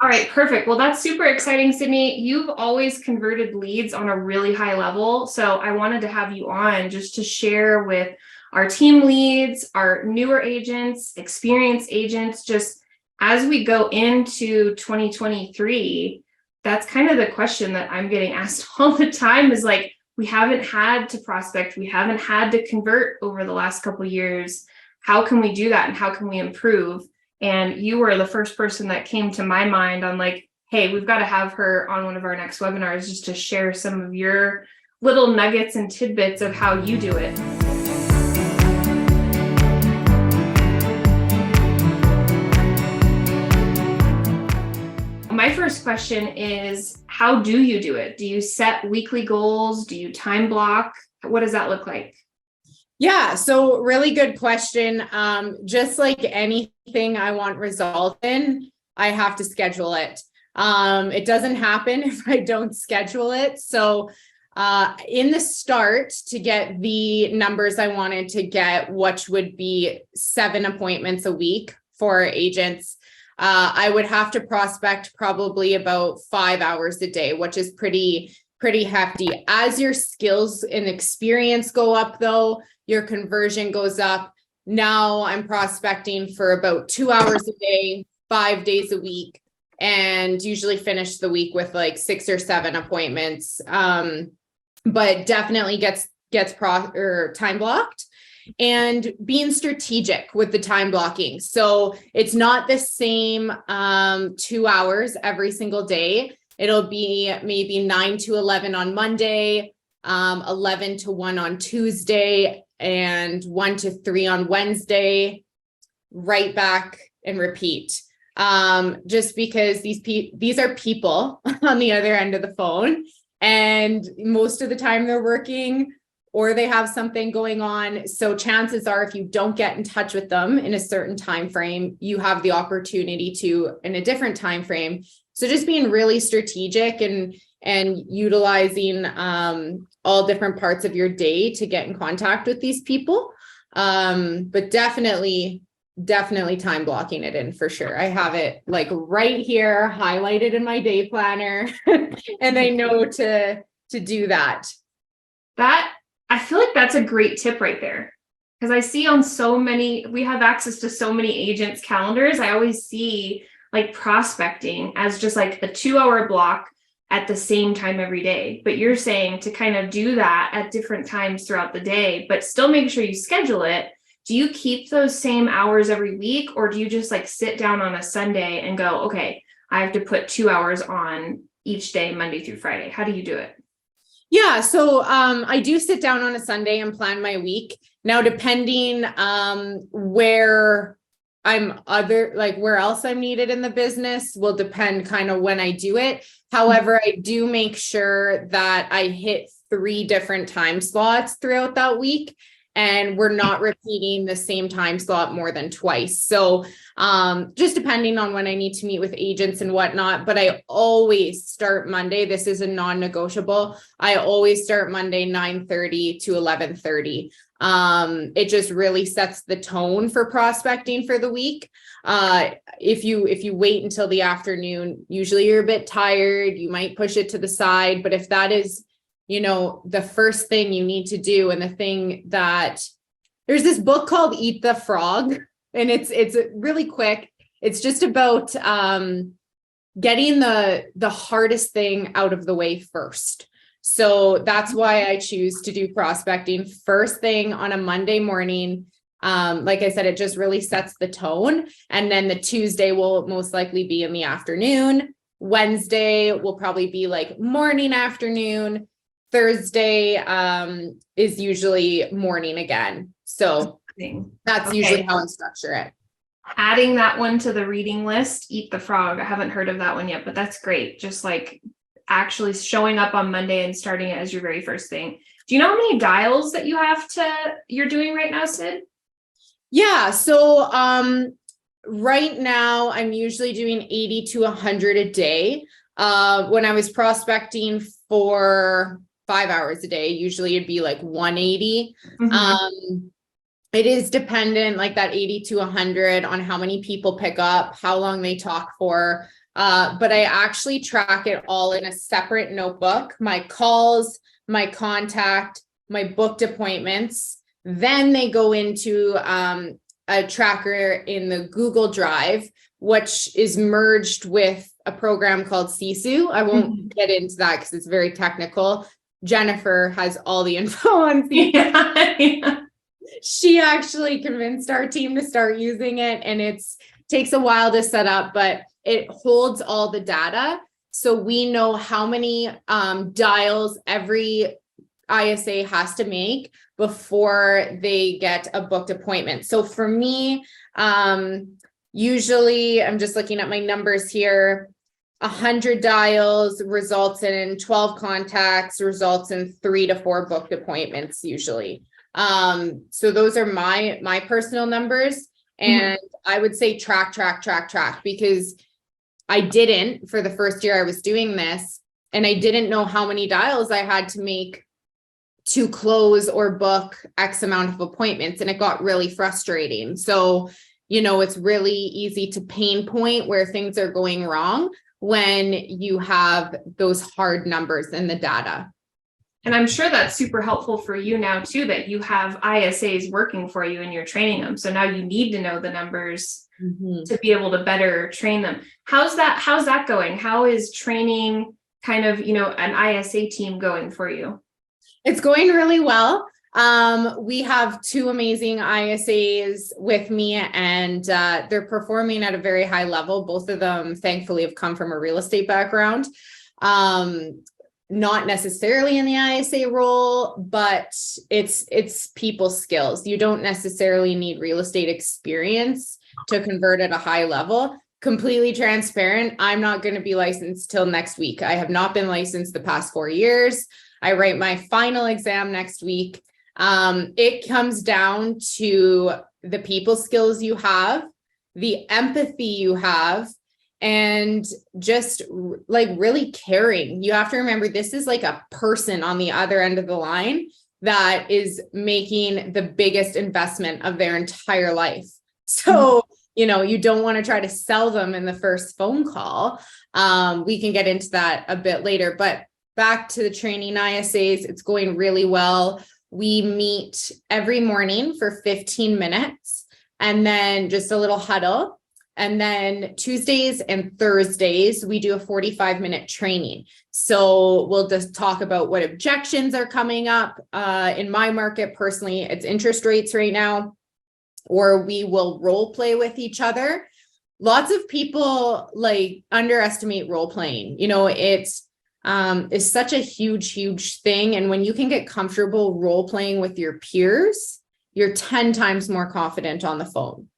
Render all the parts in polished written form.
All right, perfect. Well, that's super exciting, Sydney. You've always converted leads on a really high level. So I wanted to have you on just to share with our team leads, our newer agents, experienced agents, just as we go into 2023, that's kind of the question that I'm getting asked all the time is like, we haven't had to prospect, we haven't had to convert over the last couple of years. How can we do that and how can we improve? And you were the first person that came to my mind on like, hey, we've got to have her on one of our next webinars just to share some of your little nuggets and tidbits of how you do it. My first question is, how do you do it? Do you set weekly goals? Do you time block? What does that look like? Yeah, so really good question. Just like anything I want result in, I have to schedule it. It doesn't happen if I don't schedule it. So in the start, to get the numbers I wanted to get, which would be 7 appointments a week for agents, I would have to prospect probably about 5 hours a day, which is pretty hefty. As your skills and experience go up though, your conversion goes up. Now I'm prospecting for about 2 hours a day, 5 days a week, and usually finish the week with like 6 or 7 appointments. But definitely gets time blocked, and being strategic with the time blocking. So it's not the same 2 hours every single day. It'll be maybe 9 to 11 on Monday, 11 to 1 on Tuesday, and 1 to 3 on Wednesday, right back and repeat. Just because these are people on the other end of the phone, and most of the time they're working or they have something going on. So chances are, if you don't get in touch with them in a certain time frame, you have the opportunity to in a different time frame. So just being really strategic and utilizing all different parts of your day to get in contact with these people. But definitely time blocking it in for sure. I have it like right here highlighted in my day planner and I know to do that. I feel like that's a great tip right there. Because I see on we have access to so many agents' calendars. I always see like prospecting as just like a 2-hour block at the same time every day. But you're saying to kind of do that at different times throughout the day, but still make sure you schedule it. Do you keep those same hours every week, or do you just like sit down on a Sunday and go, okay, I have to put 2 hours on each day, Monday through Friday? How do you do it? Yeah, so I do sit down on a Sunday and plan my week. Now, depending where else I'm needed in the business will depend kind of when I do it. However, I do make sure that I hit 3 different time slots throughout that week, and we're not repeating the same time slot more than twice. So just depending on when I need to meet with agents and whatnot, but I always start Monday. This is a non-negotiable. I always start Monday, 9:30 to 11:30. It just really sets the tone for prospecting for the week. If you wait until the afternoon, usually you're a bit tired, you might push it to the side. But if that is, the first thing you need to do, and the thing that there's this book called Eat the Frog, and it's really quick. It's just about getting the hardest thing out of the way first. So that's why I choose to do prospecting first thing on a Monday morning. Like I said, it just really sets the tone. And then the Tuesday will most likely be in the afternoon. Wednesday will probably be like morning, afternoon. Thursday is usually morning again. So that's usually how I structure it. Adding that one to the reading list, Eat the Frog. I haven't heard of that one yet, but that's great. Just like actually showing up on Monday and starting it as your very first thing. Do you know how many dials that you're doing right now, Sid? Yeah. So right now I'm usually doing 80 to 100 a day. When I was prospecting for 5 hours a day, usually it'd be like 180. Mm-hmm. It is dependent, like that 80 to 100, on how many people pick up, how long they talk for. But I actually track it all in a separate notebook, my calls, my contact, my booked appointments. Then they go into a tracker in the Google Drive, which is merged with a program called Sisu. I won't get into that because it's very technical. Jennifer has all the info on Sisu. Yeah. She actually convinced our team to start using it, and takes a while to set up, but it holds all the data. So we know how many dials every ISA has to make before they get a booked appointment. So for me, usually I'm just looking at my numbers here. 100 dials results in 12 contacts, results in 3 to 4 booked appointments usually. So those are my personal numbers. And I would say track, because I didn't for the first year I was doing this, and I didn't know how many dials I had to make to close or book X amount of appointments. And it got really frustrating. So, it's really easy to pinpoint where things are going wrong when you have those hard numbers in the data. And I'm sure that's super helpful for you now too, that you have ISAs working for you and you're training them. So now you need to know the numbers to be able to better train them. How's that going? How is training kind of, an ISA team going for you? It's going really well. We have 2 amazing ISAs with me, and they're performing at a very high level. Both of them, thankfully, have come from a real estate background. Not necessarily in the ISA role, but it's people skills. You don't necessarily need real estate experience to convert at a high level. Completely transparent. I'm not going to be licensed till next week. I have not been licensed the past 4 years. I write my final exam next week. It comes down to the people skills you have, the empathy you have, and just like really caring. You have to remember, this is like a person on the other end of the line that is making the biggest investment of their entire life. So, you don't want to try to sell them in the first phone call. We can get into that a bit later, but back to the training ISAs, it's going really well. We meet every morning for 15 minutes and then just a little huddle. And then Tuesdays and Thursdays, we do a 45-minute training. So we'll just talk about what objections are coming up. In my market, personally, it's interest rates right now, or we will role play with each other. Lots of people underestimate role playing. It's such a huge thing. And when you can get comfortable role playing with your peers, you're 10 times more confident on the phone.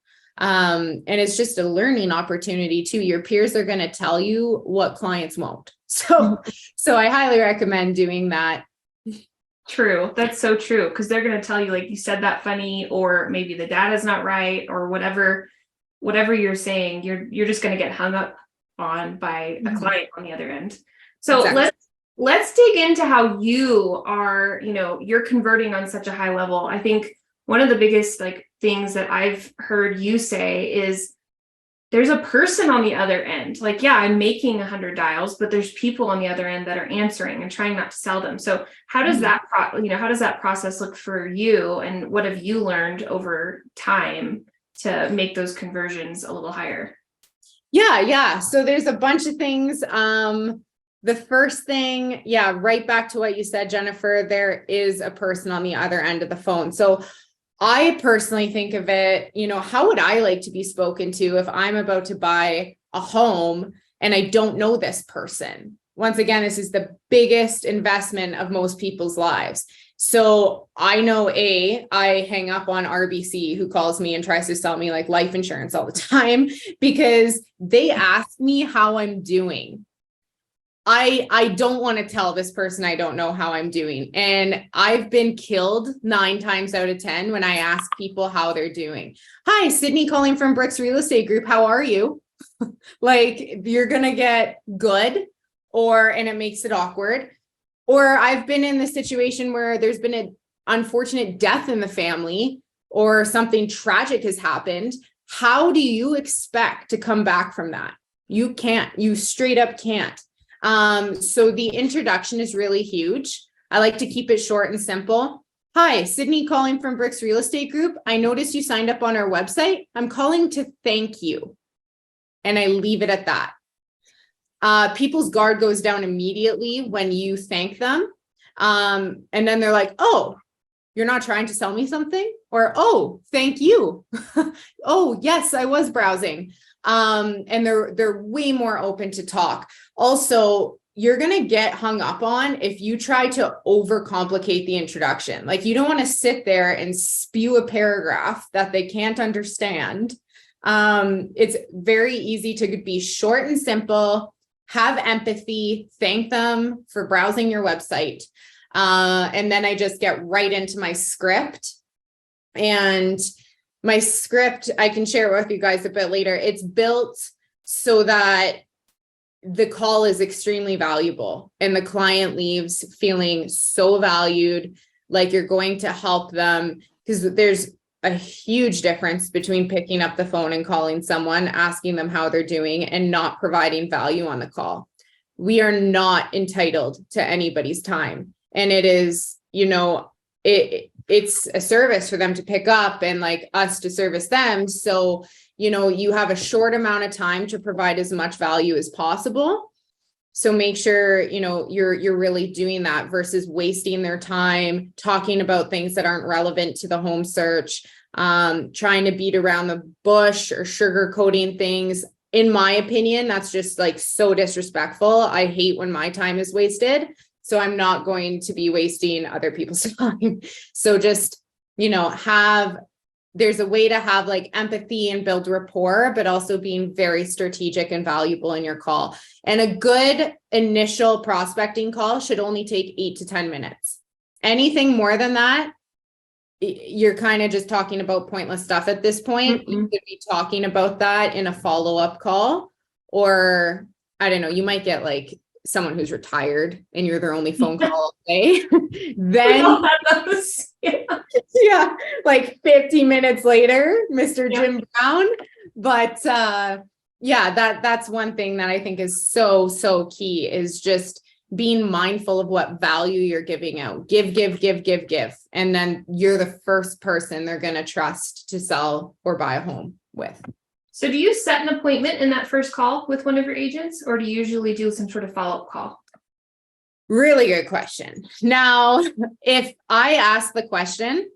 And it's just a learning opportunity too. Your peers are going to tell you what clients won't. So I highly recommend doing that. True. That's so true. Because they're going to tell you, like, you said that funny, or maybe the data's not right, or whatever you're saying, you're just going to get hung up on by a client on the other end. So Exactly. let's dig into how you are, you're converting on such a high level. I think one of the biggest things that I've heard you say is there's a person on the other end. I'm making 100 dials, but there's people on the other end that are answering and trying not to sell them. So how does that process look for you, and what have you learned over time to make those conversions a little higher? Yeah. So there's a bunch of things. The first thing, right back to what you said, Jennifer, there is a person on the other end of the phone. So I personally think of it, how would I like to be spoken to if I'm about to buy a home and I don't know this person? Once again, this is the biggest investment of most people's lives. So I know I hang up on RBC, who calls me and tries to sell me life insurance all the time, because they ask me how I'm doing. I don't want to tell this person I don't know how I'm doing. And I've been killed 9 times out of 10 when I ask people how they're doing. Hi, Sydney calling from Brix Real Estate Group. How are you? You're going to get good, and it makes it awkward. Or I've been in the situation where there's been an unfortunate death in the family, or something tragic has happened. How do you expect to come back from that? You can't, you straight up can't. So the introduction is really huge. I like to keep it short and simple. Hi, Sydney calling from Brix Real Estate Group. I noticed you signed up on our website. I'm calling to thank you. And I leave it at that. People's guard goes down immediately when you thank them. And then they're like, oh, you're not trying to sell me something? Or, oh, thank you. Oh, yes, I was browsing. And they're way more open to talk. Also, you're going to get hung up on if you try to overcomplicate the introduction. Like, you don't want to sit there and spew a paragraph that they can't understand. It's very easy to be short and simple, have empathy, thank them for browsing your website. And then I just get right into my script. And my script, I can share it with you guys a bit later. It's built so that the call is extremely valuable and the client leaves feeling so valued, like you're going to help them, because there's a huge difference between picking up the phone and calling someone, asking them how they're doing, and not providing value on the call. We are not entitled to anybody's time. And it is, it's a service for them to pick up and like us to service them. So, you have a short amount of time to provide as much value as possible. So make sure, you're really doing that versus wasting their time talking about things that aren't relevant to the home search, trying to beat around the bush or sugarcoating things. In my opinion, that's just like so disrespectful. I hate when my time is wasted. So I'm not going to be wasting other people's time. So just, there's a way to have like empathy and build rapport, but also being very strategic and valuable in your call. And a good initial prospecting call should only take 8 to 10 minutes. Anything more than that, you're kind of just talking about pointless stuff at this point. Mm-hmm. You could be talking about that in a follow-up call, or I don't know, you might get like someone who's retired and you're their only phone call all day. Then yeah, like 50 minutes later, Mr. Jim Brown. But that's one thing that I think is so key, is just being mindful of what value you're giving out. Give. And then you're the first person they're going to trust to sell or buy a home with. So do you set an appointment in that first call with one of your agents, or do you usually do some sort of follow-up call? Really good question. Now, if I ask the question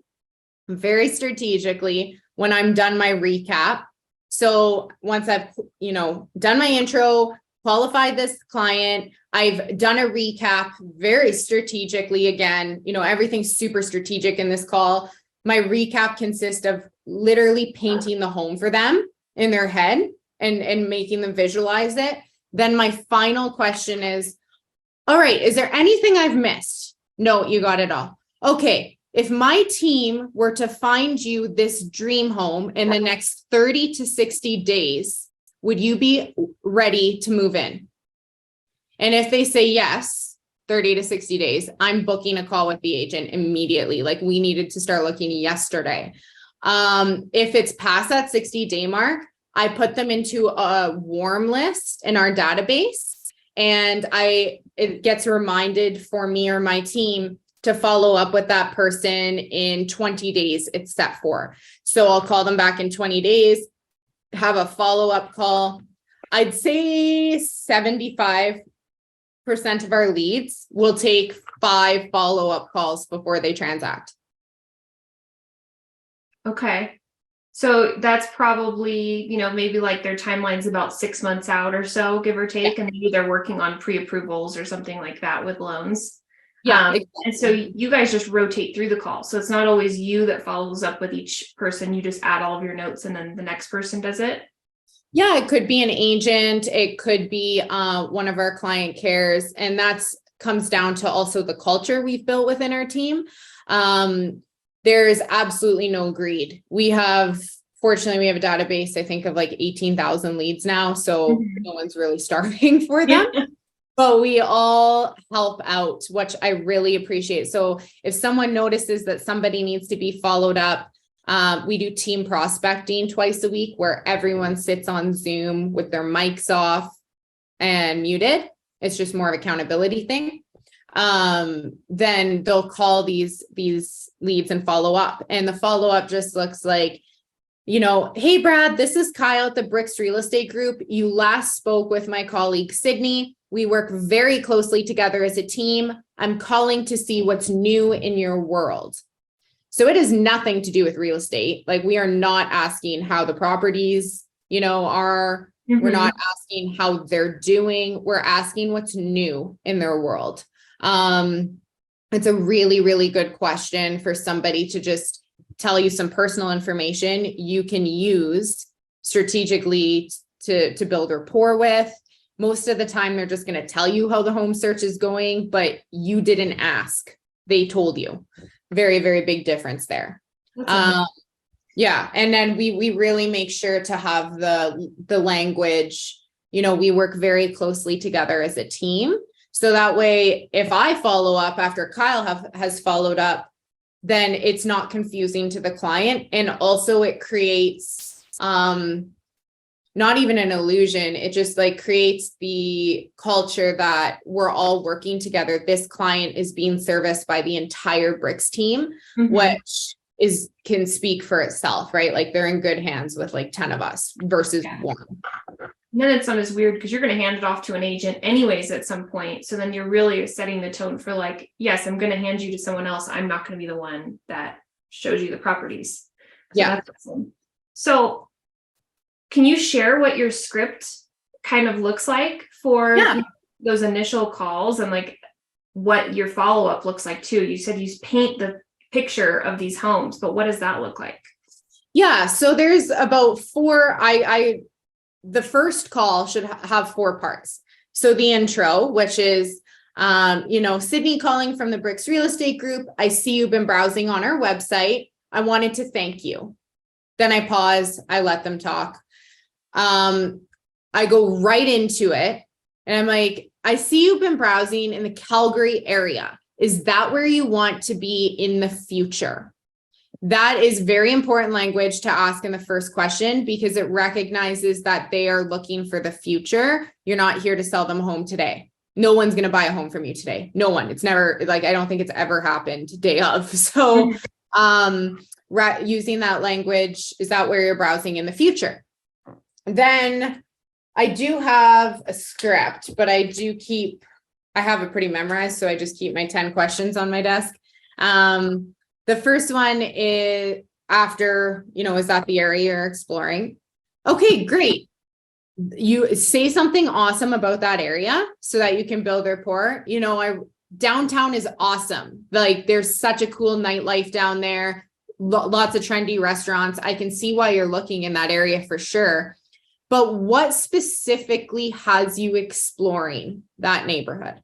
very strategically when I'm done my recap, so once I've, done my intro, qualified this client, I've done a recap very strategically. Again, everything's super strategic in this call. My recap consists of literally painting the home for them in their head and making them visualize it. Then my final question is, all right, is there anything I've missed? No, you got it all. Okay. If my team were to find you this dream home in the next 30 to 60 days, would you be ready to move in? And if they say yes, 30 to 60 days, I'm booking a call with the agent immediately. Like, we needed to start looking yesterday. If it's past that 60-day mark, I put them into a warm list in our database, and it gets reminded for me or my team to follow up with that person in 20 days. It's set for. So I'll call them back in 20 days, have a follow-up call. I'd say 75% of our leads will take 5 follow-up calls before they transact. Okay. So that's probably, maybe like their timeline's about 6 months out or so, give or take. And maybe they're working on pre-approvals or something like that with loans. Yeah. Exactly. And so you guys just rotate through the call. So it's not always you that follows up with each person. You just add all of your notes and then the next person does it. Yeah, it could be an agent. It could be one of our client cares. And that's comes down to also the culture we've built within our team. There's absolutely no greed. Fortunately, we have a database, I think, of like 18,000 leads now. So no one's really starving for them. Yeah. But we all help out, which I really appreciate. So if someone notices that somebody needs to be followed up, We do team prospecting twice a week where everyone sits on Zoom with their mics off and muted. It's just more of accountability thing. Then they'll call these leads and follow up. And the follow-up just looks like, hey, Brad, this is Kyle at the Brix Real Estate Group. You last spoke with my colleague, Sydney. We work very closely together as a team. I'm calling to see what's new in your world. So it has nothing to do with real estate. Like, we are not asking how the properties, are. Mm-hmm. We're not asking how they're doing. We're asking what's new in their world. It's a really, really good question for somebody to just tell you some personal information you can use strategically to build rapport with. Most of the time, they're just going to tell you how the home search is going, but you didn't ask. They told you. Very, very big difference there. Yeah. And then we really make sure to have the language, we work very closely together as a team. So that way, if I follow up after Kyle has followed up, then it's not confusing to the client. And also it creates, not even an illusion. It just creates the culture that we're all working together. This client is being serviced by the entire Brix team, mm-hmm. which can speak for itself, right? Like, they're in good hands with 10 of us versus one. And then it's not as weird because you're going to hand it off to an agent anyways at some point. So then you're really setting the tone for yes, I'm going to hand you to someone else. I'm not going to be the one that shows you the properties. So yeah. That's awesome. So can you share what your script kind of looks like for those initial calls and what your follow-up looks like too? You said you paint the picture of these homes, but what does that look like? Yeah. So there's about four, the first call should have 4 parts. So the intro, which is, Sydney calling from the Brix Real Estate Group. I see you've been browsing on our website. I wanted to thank you. Then I pause. I let them talk. I go right into it and I'm like, I see you've been browsing in the Calgary area. Is that where you want to be in the future? That is very important language to ask in the first question because it recognizes that they are looking for the future. You're not here to sell them a home today. No one's going to buy a home from you today. No one. It's never I don't think it's ever happened day of. So, using that language, is that where you're browsing in the future? Then I do have a script, but I have it pretty memorized. So I just keep my 10 questions on my desk. The first one is after, is that the area you're exploring? Okay, great. You say something awesome about that area so that you can build rapport. Downtown is awesome. There's such a cool nightlife down there. Lots of trendy restaurants. I can see why you're looking in that area for sure. But what specifically has you exploring that neighborhood?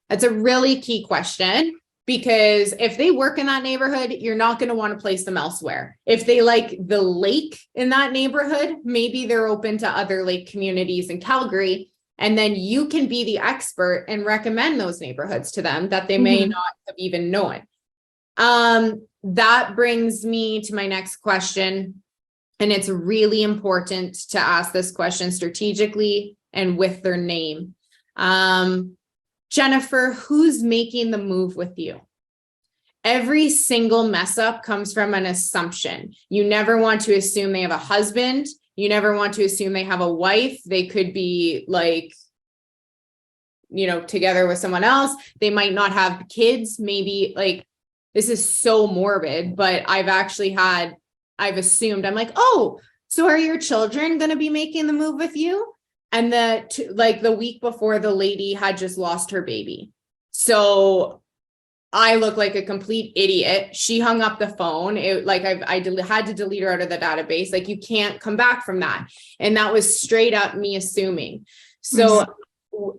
That's a really key question. Because if they work in that neighborhood, you're not going to want to place them elsewhere. If they like the lake in that neighborhood, maybe they're open to other lake communities in Calgary. And then you can be the expert and recommend those neighborhoods to them that they may not have even known. That brings me to my next question. And it's really important to ask this question strategically and with their name. Jennifer, who's making the move with you? Every single mess up comes from an assumption. You never want to assume they have a husband. You never want to assume they have a wife. They could be together with someone else. They might not have kids. Maybe this is so morbid, but I've assumed, I'm oh, so are your children going to be making the move with you? And the week before, the lady had just lost her baby. So I look like a complete idiot. She hung up the phone. I had to delete her out of the database. You can't come back from that. And that was straight up me assuming. So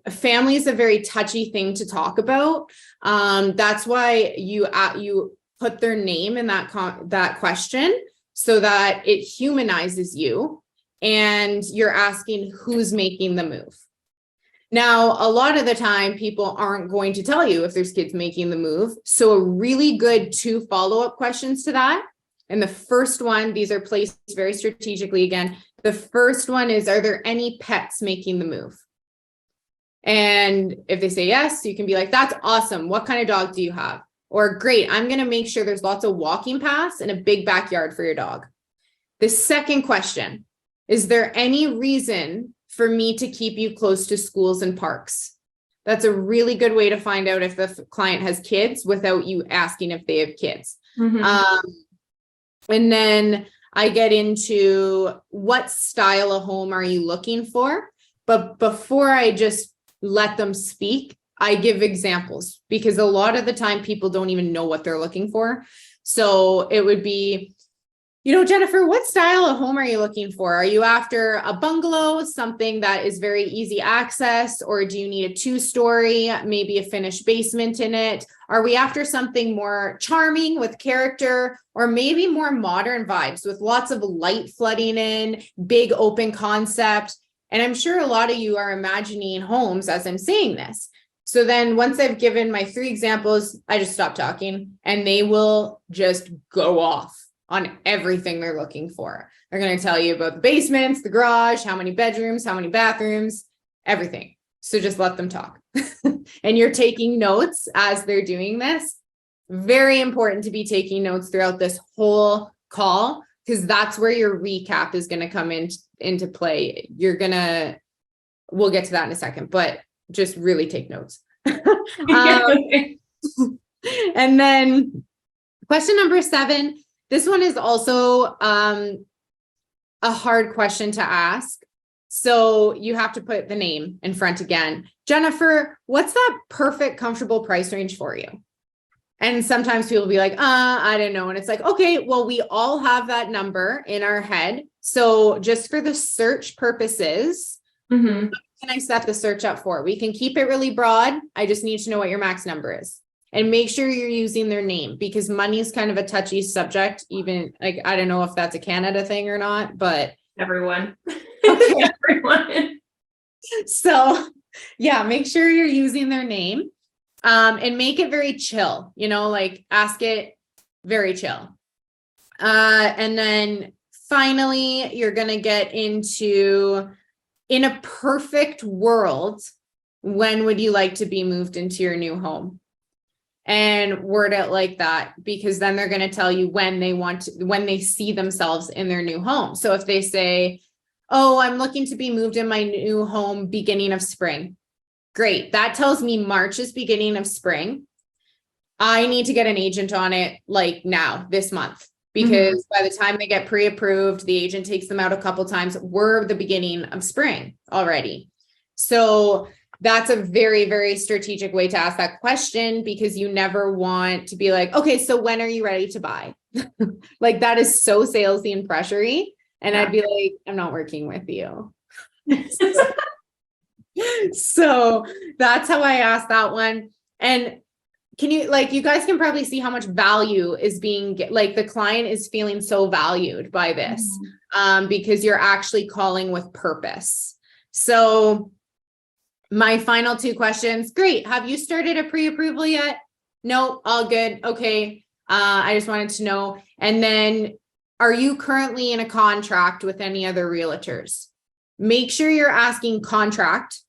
family is a very touchy thing to talk about. That's why you put their name in that question so that it humanizes you. And you're asking who's making the move. Now, a lot of the time, people aren't going to tell you if there's kids making the move. So a really good 2 follow-up questions to that And the first one, these are placed very strategically again. The first one is, are there any pets making the move? And if they say yes, you can be like, that's awesome. What kind of dog do you have? Or great, I'm going to make sure there's lots of walking paths and a big backyard for your dog. The second question, is there any reason for me to keep you close to schools and parks? That's a really good way to find out if the client has kids without you asking if they have kids. And then I get into what style of home are you looking for? But before I just let them speak, I give examples, because a lot of the time people don't even know what they're looking for. So it would be, Jennifer, what style of home are you looking for? Are you after a bungalow, something that is very easy access, or do you need a 2-story, maybe a finished basement in it? Are we after something more charming with character, or maybe more modern vibes with lots of light flooding in, big open concept? And I'm sure a lot of you are imagining homes as I'm saying this. So then once I've given my 3 examples, I just stop talking and they will just go off on everything they're looking for. They're going to tell you about the basements, the garage, how many bedrooms, how many bathrooms, everything. So just let them talk. And you're taking notes as they're doing this. Very important to be taking notes throughout this whole call, because that's where your recap is going to come into play. We'll get to that in a second, but just really take notes. And then question number 7, this one is also a hard question to ask. So you have to put the name in front again. Jennifer, what's that perfect, comfortable price range for you? And sometimes people will be like, I don't know. And it's like, okay, well, we all have that number in our head. So just for the search purposes, what can I set the search up for? We can keep it really broad. I just need to know what your max number is. And make sure you're using their name, because money is kind of a touchy subject. Even like, I don't know if that's a Canada thing or not, but everyone. Okay. Everyone. So yeah, make sure you're using their name, and make it very chill, like ask it very chill. And then finally, you're going to get into, in a perfect world, when would you like to be moved into your new home? And word it like that, because then they're going to tell you when they see themselves in their new home. So if they say, oh, I'm looking to be moved in my new home beginning of spring. Great. That tells me March is beginning of spring. I need to get an agent on it like now, this month, because by the time they get pre-approved, the agent takes them out a couple times. We're the beginning of spring already. So that's a very, very strategic way to ask that question, because you never want to be like, okay, so when are you ready to buy? Like that is so salesy and pressury. And I'd be like, I'm not working with you. So that's how I asked that one. And you guys can probably see how much value is being, like the client is feeling so valued by this, because you're actually calling with purpose. So my final 2 questions. Great. Have you started a pre-approval yet? No, all good. Okay. I just wanted to know. And then, are you currently in a contract with any other realtors? Make sure you're asking contract,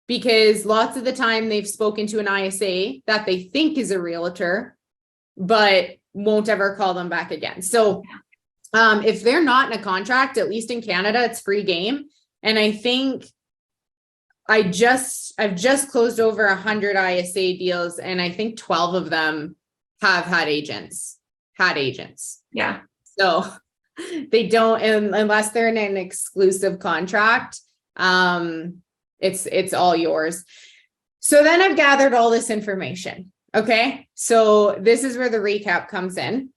because lots of the time they've spoken to an ISA that they think is a realtor, but won't ever call them back again. So if they're not in a contract, at least in Canada, it's free game. And I think I've just closed over 100 ISA deals, and I think 12 of them have had agents. Yeah. So they don't, unless they're in an exclusive contract, it's all yours. So then I've gathered all this information. Okay. So this is where the recap comes in.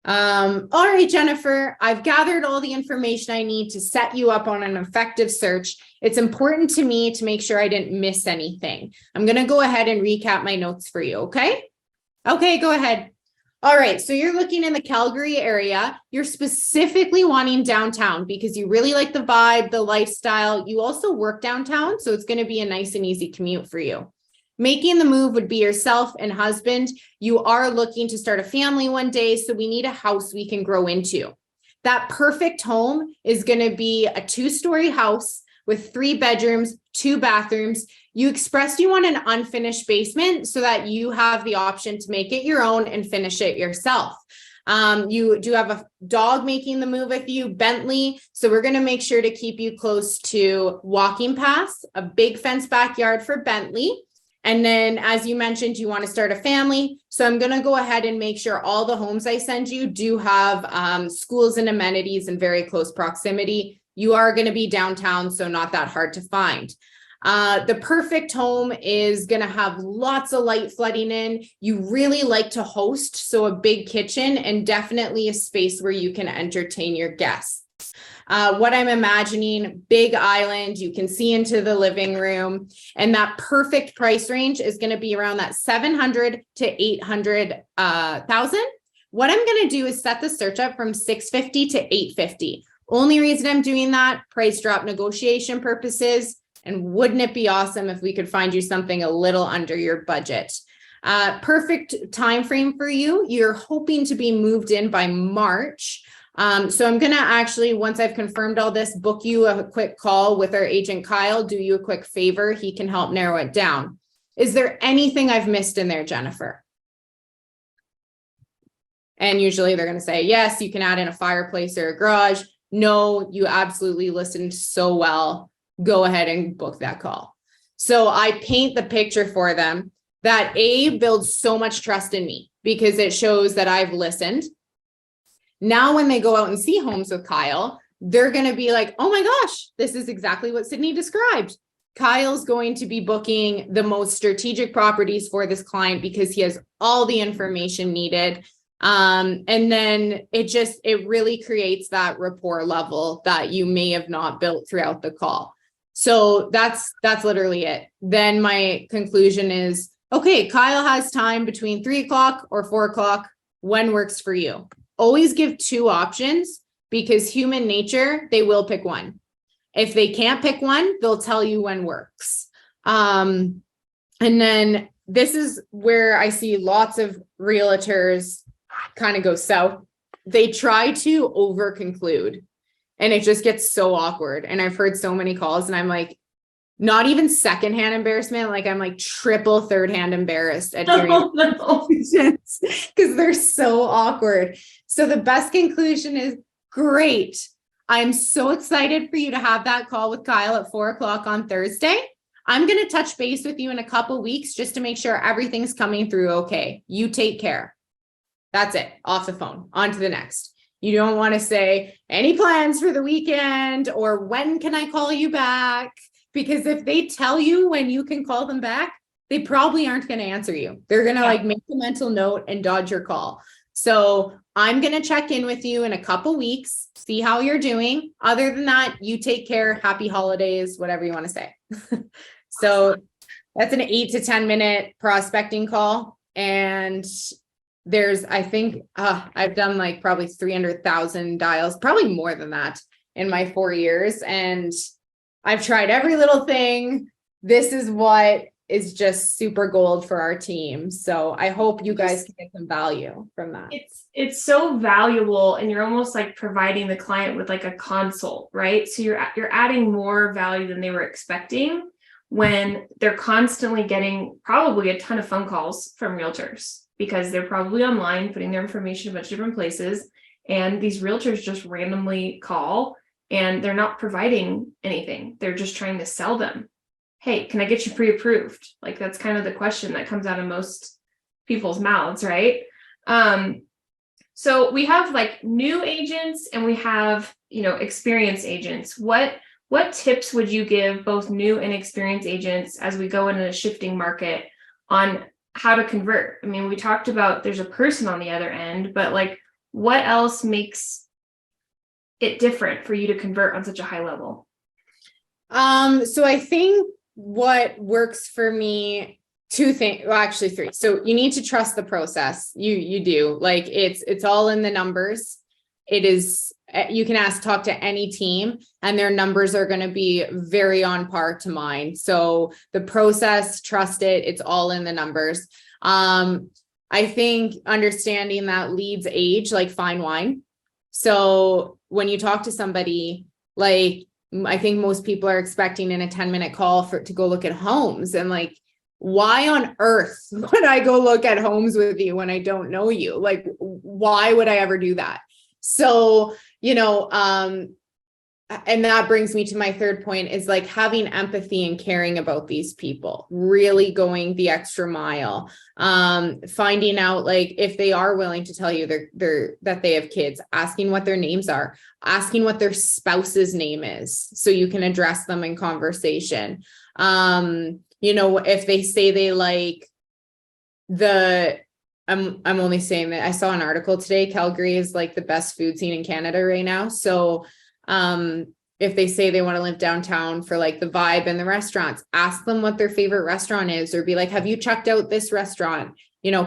All right, Jennifer, I've gathered all the information I need to set you up on an effective search. It's important to me to make sure I didn't miss anything. I'm going to go ahead and recap my notes for you. Okay. Okay, go ahead. All right. So you're looking in the Calgary area. You're specifically wanting downtown because you really like the vibe, the lifestyle. You also work downtown, so it's going to be a nice and easy commute for you. Making the move would be yourself and husband. You are looking to start a family one day, so we need a house we can grow into. That perfect home is going to be a 2-story house with 3 bedrooms, 2 bathrooms. You expressed you want an unfinished basement so that you have the option to make it your own and finish it yourself. You do have a dog making the move with you, Bentley. So we're going to make sure to keep you close to walking paths, a big fenced backyard for Bentley. And then, as you mentioned, you want to start a family. So I'm going to go ahead and make sure all the homes I send you do have schools and amenities in very close proximity. You are going to be downtown, so not that hard to find. The perfect home is going to have lots of light flooding in. You really like to host, so a big kitchen and definitely a space where you can entertain your guests. What I'm imagining, big island, you can see into the living room, and that perfect price range is going to be around that 700 to 800,000. What I'm going to do is set the search up from 650 to 850. Only reason I'm doing that, price drop negotiation purposes. And wouldn't it be awesome if we could find you something a little under your budget? Perfect time frame for you. You're hoping to be moved in by March. So I'm going to actually, once I've confirmed all this, book you a quick call with our agent Kyle, do you a quick favor. He can help narrow it down. Is there anything I've missed in there, Jennifer? And usually they're going to say, yes, you can add in a fireplace or a garage. No, you absolutely listened so well. Go ahead and book that call. So I paint the picture for them that builds so much trust in me because it shows that I've listened. Now, when they go out and see homes with Kyle, they're going to be like, oh my gosh, this is exactly what Sydney described. Kyle's going to be booking the most strategic properties for this client because he has all the information needed. And then it really creates that rapport level that you may have not built throughout the call. So that's literally it. Then my conclusion is, okay, Kyle has time between 3 o'clock or 4 o'clock. When works for you? Always give 2 options because human nature, they will pick one. If they can't pick one, they'll tell you when works. And then this is where I see lots of realtors kind of go south. They try to over conclude. And it just gets so awkward. And I've heard so many calls and I'm like, not even secondhand embarrassment. Like I'm like triple third-hand embarrassed at hearing because they're so awkward. So the best conclusion is great. I'm so excited for you to have that call with Kyle at 4 o'clock on Thursday. I'm going to touch base with you in a couple weeks just to make sure everything's coming through okay. You take care. That's it. Off the phone. On to the next. You don't want to say any plans for the weekend or when can I call you back? Because if they tell you when you can call them back, they probably aren't going to answer you. They're going to make a mental note and dodge your call. So I'm going to check in with you in a couple weeks, see how you're doing. Other than that, you take care. Happy holidays, whatever you want to say. So that's an 8 to 10 minute prospecting call. And I think I've done like probably 300,000 dials, probably more than that in my 4 years. And I've tried every little thing. This is what is just super gold for our team. So I hope you guys can get some value from that. It's so valuable, and you're almost like providing the client with like a consult, right? So you're adding more value than they were expecting when they're constantly getting probably a ton of phone calls from realtors because they're probably online putting their information in a bunch of different places, and these realtors just randomly call and they're not providing anything. They're just trying to sell them. Hey, can I get you pre-approved? Like that's kind of the question that comes out of most people's mouths, right? So we have like new agents and we have, experienced agents. What tips would you give both new and experienced agents as we go into a shifting market on how to convert? I mean, we talked about there's a person on the other end, but like what else makes it different for you to convert on such a high level? So I think what works for me, 2 things, well, actually 3. So you need to trust the process. You do, like it's all in the numbers. it is, you can talk to any team and their numbers are going to be very on par to mine. So the process, trust it, it's all in the numbers. I think understanding that leads age like fine wine. So when you talk to somebody, like, I think most people are expecting in a 10-minute call to go look at homes, and like, why on earth would I go look at homes with you when I don't know you? Like, why would I ever do that? So, and that brings me to my third point, is like having empathy and caring about these people, really going the extra mile, finding out like if they are willing to tell you that they have kids, asking what their names are, asking what their spouse's name is, so you can address them in conversation. If they say they like I'm only saying that I saw an article today, Calgary is like the best food scene in Canada right now. So if they say they want to live downtown for like the vibe and the restaurants, ask them what their favorite restaurant is, or be like, have you checked out this restaurant?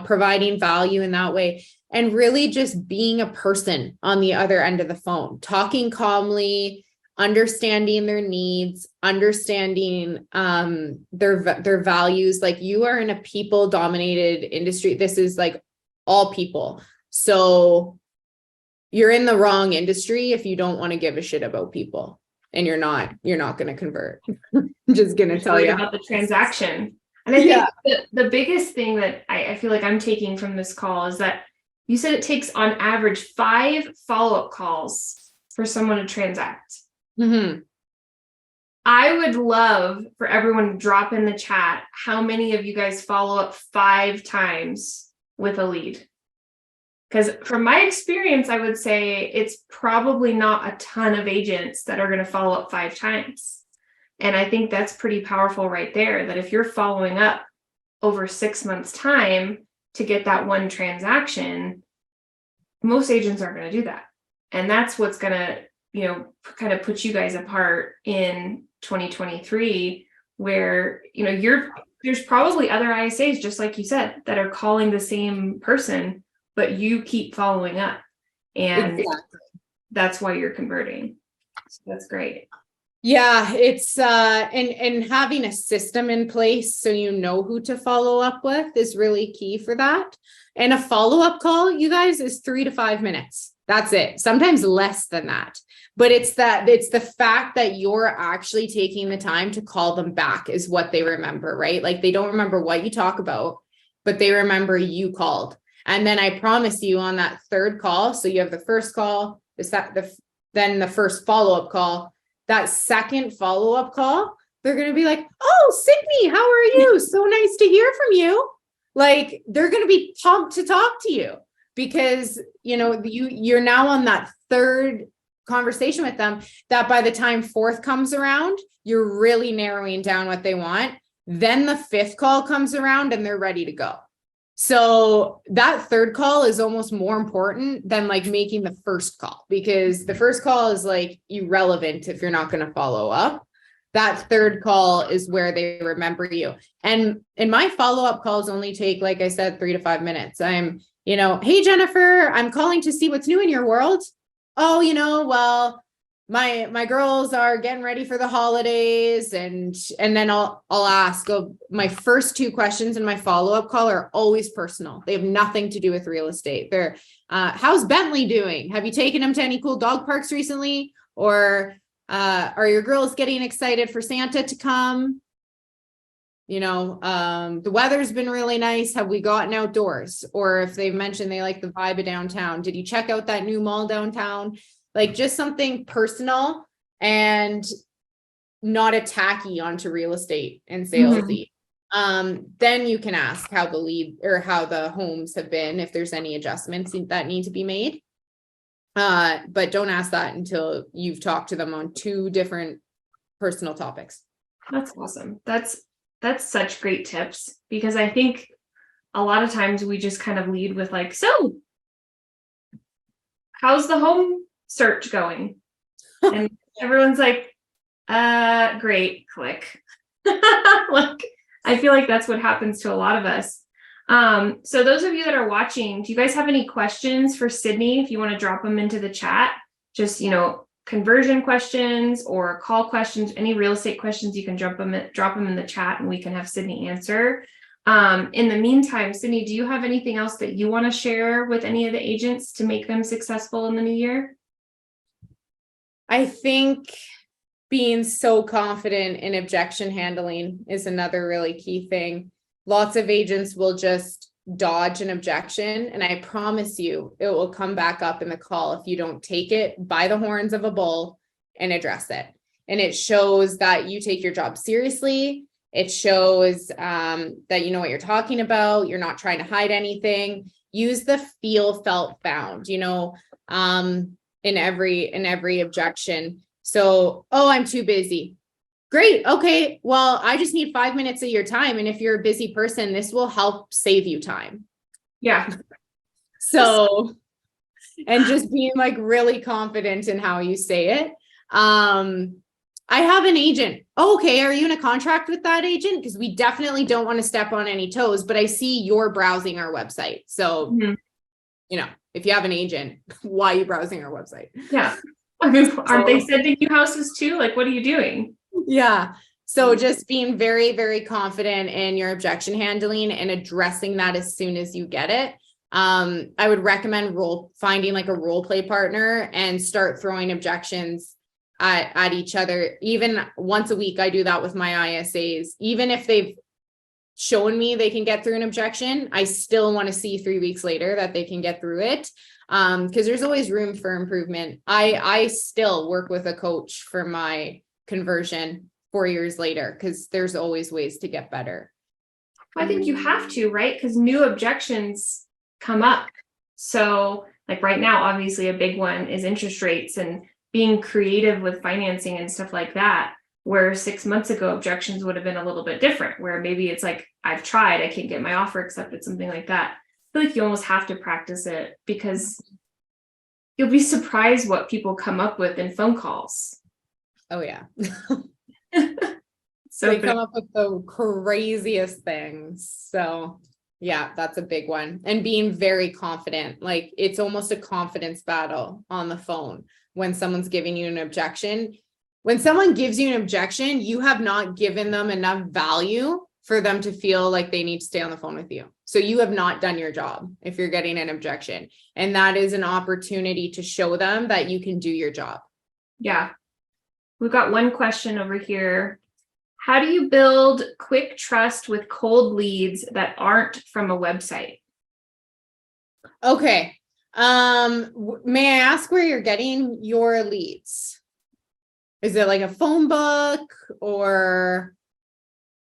Providing value in that way, and really just being a person on the other end of the phone, talking calmly, understanding their needs, understanding their values. Like, you are in a people dominated industry. This is like all people. So you're in the wrong industry if you don't want to give a shit about people, and you're not going to convert. I'm just going to tell you about the transaction. And I think the biggest thing that I feel like I'm taking from this call is that you said it takes on average 5 follow-up calls for someone to transact. Mm-hmm. I would love for everyone to drop in the chat how many of you guys follow up 5 times with a lead. Because from my experience, I would say it's probably not a ton of agents that are going to follow up 5 times. And I think that's pretty powerful right there, that if you're following up over 6 months' time to get that one transaction, most agents aren't going to do that. And that's what's going to, kind of put you guys apart in 2023, where, there's probably other ISAs, just like you said, that are calling the same person, but you keep following up, and that's why you're converting. So that's great. Yeah, it's and having a system in place so you know who to follow up with is really key for that. And a follow-up call, you guys, is 3 to 5 minutes. That's it. Sometimes less than that. But it's the fact that you're actually taking the time to call them back is what they remember, right? Like, they don't remember what you talk about, but they remember you called. And then I promise you, on that third call, so you have the first call, then the first follow-up call, that second follow-up call, they're going to be like, oh, Sydney, how are you? So nice to hear from you. Like, they're going to be pumped to talk to you, because, you're now on that third conversation with them, that by the time fourth comes around, you're really narrowing down what they want. Then the fifth call comes around and they're ready to go. So that third call is almost more important than like making the first call, because the first call is like irrelevant if you're not going to follow up. That third call is where they remember you. And my follow-up calls only take, like I said, 3 to 5 minutes. I'm, hey, Jennifer, I'm calling to see what's new in your world. Oh, well, my girls are getting ready for the holidays, and then I'll ask. My first 2 questions in my follow-up call are always personal. They have nothing to do with real estate. They're how's Bentley doing? Have you taken him to any cool dog parks recently? Or are your girls getting excited for Santa to come? The weather's been really nice. Have we gotten outdoors? Or if they've mentioned they like the vibe of downtown, did you check out that new mall downtown? Like, just something personal and not a tacky onto real estate and salesy. Then you can ask how the lead or how the homes have been, if there's any adjustments that need to be made. But don't ask that until you've talked to them on 2 different personal topics. That's awesome. That's such great tips, because I think a lot of times we just kind of lead with like, so how's the home search going? And everyone's like, great, click. Like, I feel like that's what happens to a lot of us. So those of you that are watching, do you guys have any questions for Sydney? If you want to drop them into the chat, just, conversion questions or call questions, any real estate questions, you can drop them in the chat and we can have Sydney answer. In the meantime, Sydney, do you have anything else that you want to share with any of the agents to make them successful in the new year? I think being so confident in objection handling is another really key thing. Lots of agents will just dodge an objection, and I promise you it will come back up in the call if you don't take it by the horns of a bull and address it. And it shows that you take your job seriously. It shows that you know what you're talking about. You're not trying to hide anything. Use the feel, felt, found, in every objection. So, oh, I'm too busy. Great. Okay. Well, I just need 5 minutes of your time. And if you're a busy person, this will help save you time. Yeah. So, and just being like really confident in how you say it. I have an agent. Oh, okay. Are you in a contract with that agent? Because we definitely don't want to step on any toes, but I see you're browsing our website. So, if you have an agent, why are you browsing our website? Yeah. I mean, aren't they sending you houses too? Like, what are you doing? Yeah. So just being very, very confident in your objection handling and addressing that as soon as you get it. I would recommend finding like a role play partner and start throwing objections at each other. Even once a week, I do that with my ISAs. Even if they've shown me they can get through an objection, I still want to see 3 weeks later that they can get through it. Because there's always room for improvement. I still work with a coach for my conversion 4 years later, because there's always ways to get better. I think you have to, right? Because new objections come up. So like right now, obviously a big one is interest rates and being creative with financing and stuff like that, where 6 months ago objections would have been a little bit different, where maybe it's like, I've tried, I can't get my offer accepted, something like that. I feel like you almost have to practice it, because you'll be surprised what people come up with in phone calls. Oh yeah. So they come up with the craziest things. So yeah, that's a big one. And being very confident, like it's almost a confidence battle on the phone when someone's giving you an objection. When someone gives you an objection, you have not given them enough value for them to feel like they need to stay on the phone with you. So you have not done your job if you're getting an objection. And that is an opportunity to show them that you can do your job. Yeah. We've got one question over here. How do you build quick trust with cold leads that aren't from a website? Okay. May I ask where you're getting your leads? Is it like a phone book or?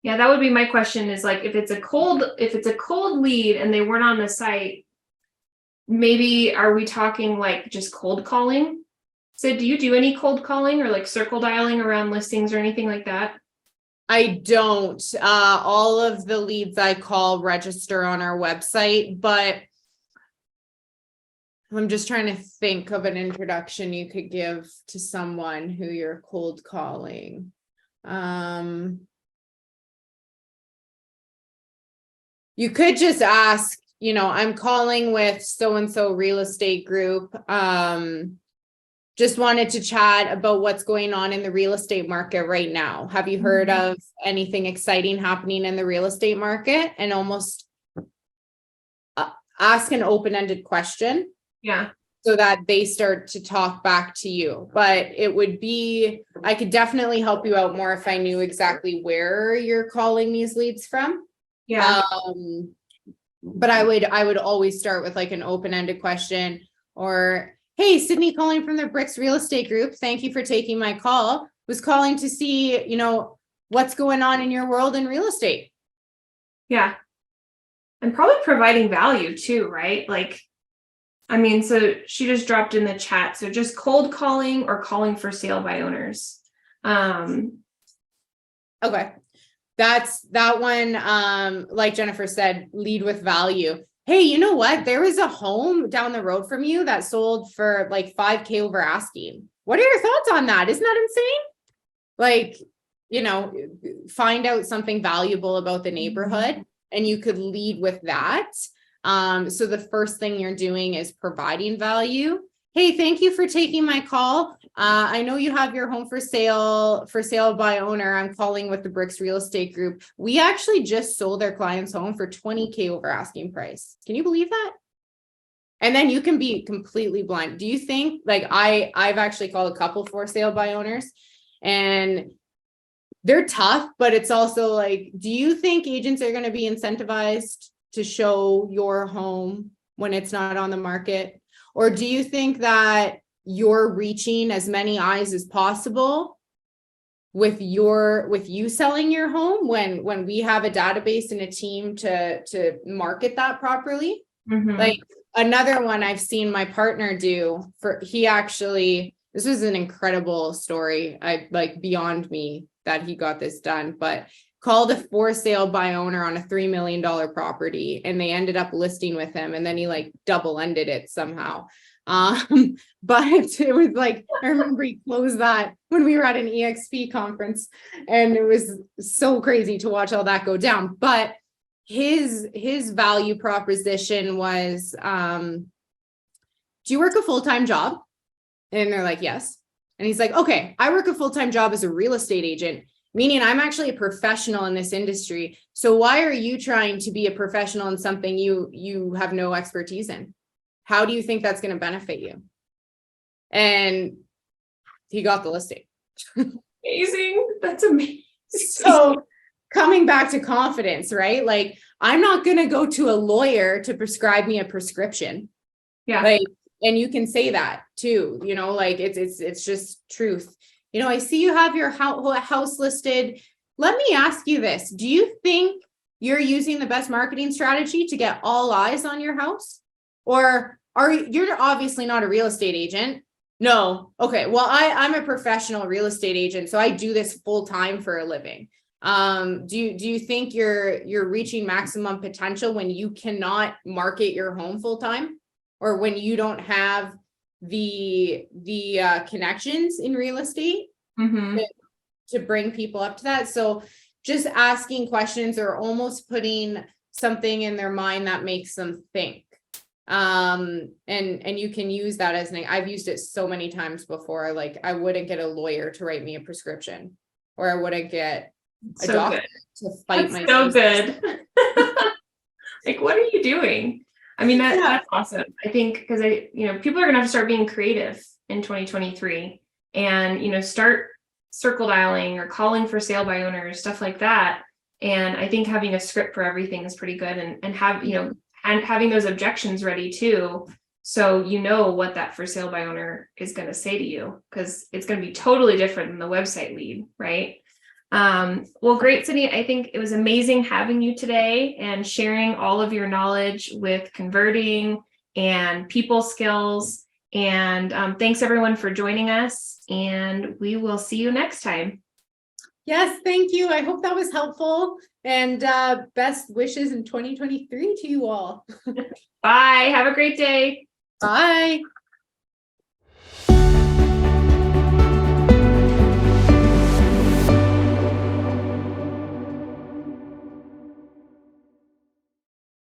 Yeah, that would be my question, is like, if it's a cold lead and they weren't on the site, maybe are we talking like just cold calling? So do you do any cold calling or like circle dialing around listings or anything like that? I don't. All of the leads I call register on our website, but I'm just trying to think of an introduction you could give to someone who you're cold calling. You could just ask, I'm calling with so-and-so real estate group. Just wanted to chat about what's going on in the real estate market right now. Have you heard of anything exciting happening in the real estate market? And almost ask an open-ended question. Yeah. So that they start to talk back to you. But I could definitely help you out more if I knew exactly where you're calling these leads from. Yeah. But I would always start with like an open-ended question, or, hey, Sydney calling from the Brix Real Estate Group. Thank you for taking my call. Was calling to see, what's going on in your world in real estate. Yeah. And probably providing value too, right? Like, so she just dropped in the chat. So just cold calling or calling for sale by owners. Okay. That's that one. Like Jennifer said, lead with value. Hey, you know what? There was a home down the road from you that sold for like $5,000 over asking. What are your thoughts on that? Isn't that insane? Like, find out something valuable about the neighborhood. and you could lead with that. So the first thing you're doing is providing value. Hey, thank you for taking my call. I know you have your home for sale by owner. I'm calling with the Brix Real Estate Group. We actually just sold our client's home for $20,000 over asking price. Can you believe that? And then you can be completely blind. Do you think, like, I've actually called a couple for sale by owners, and they're tough, but it's also like, do you think agents are going to be incentivized to show your home when it's not on the market? Or do you think that you're reaching as many eyes as possible with you selling your home when we have a database and a team to market that properly? Mhm. Like, another one I've seen my partner do this was an incredible story. Beyond me that he got this done, but called a for sale by owner on a $3 million property, and they ended up listing with him, and then he like double ended it somehow. But it was like, I remember he closed that when we were at an EXP conference, and it was so crazy to watch all that go down. But his value proposition was, do you work a full-time job? And they're like, yes. And he's like, okay, I work a full-time job as a real estate agent, meaning I'm actually a professional in this industry. So why are you trying to be a professional in something you have no expertise in? How do you think that's going to benefit you? And he got the listing. Amazing. That's amazing. So coming back to confidence, right? Like, I'm not going to go to a lawyer to prescribe me a prescription. Yeah. Like, and you can say that too, like it's just truth. I see you have your house listed. Let me ask you this. Do you think you're using the best marketing strategy to get all eyes on your house? Or you're obviously not a real estate agent? No. Okay. Well, I'm a professional real estate agent, so I do this full time for a living. Do you think you're reaching maximum potential when you cannot market your home full time, or when you don't have the connections in real estate to bring people up to that? So just asking questions, or almost putting something in their mind that makes them think. And you can use that as I've used it so many times before. Like, I wouldn't get a lawyer to write me a prescription, or I wouldn't get a doctor to fight my so good. Like, what are you doing? I mean, that's awesome. I think because people are gonna have to start being creative in 2023, and start circle dialing or calling for sale by owners, stuff like that. And I think having a script for everything is pretty good, and having those objections ready too, so what that for sale by owner is going to say to you, because it's going to be totally different than the website lead, right? Well, great, Sydney. I think it was amazing having you today and sharing all of your knowledge with converting and people skills. And thanks everyone for joining us, and we will see you next time. Yes, thank you. I hope that was helpful, and best wishes in 2023 to you all. Bye. Have a great day. Bye.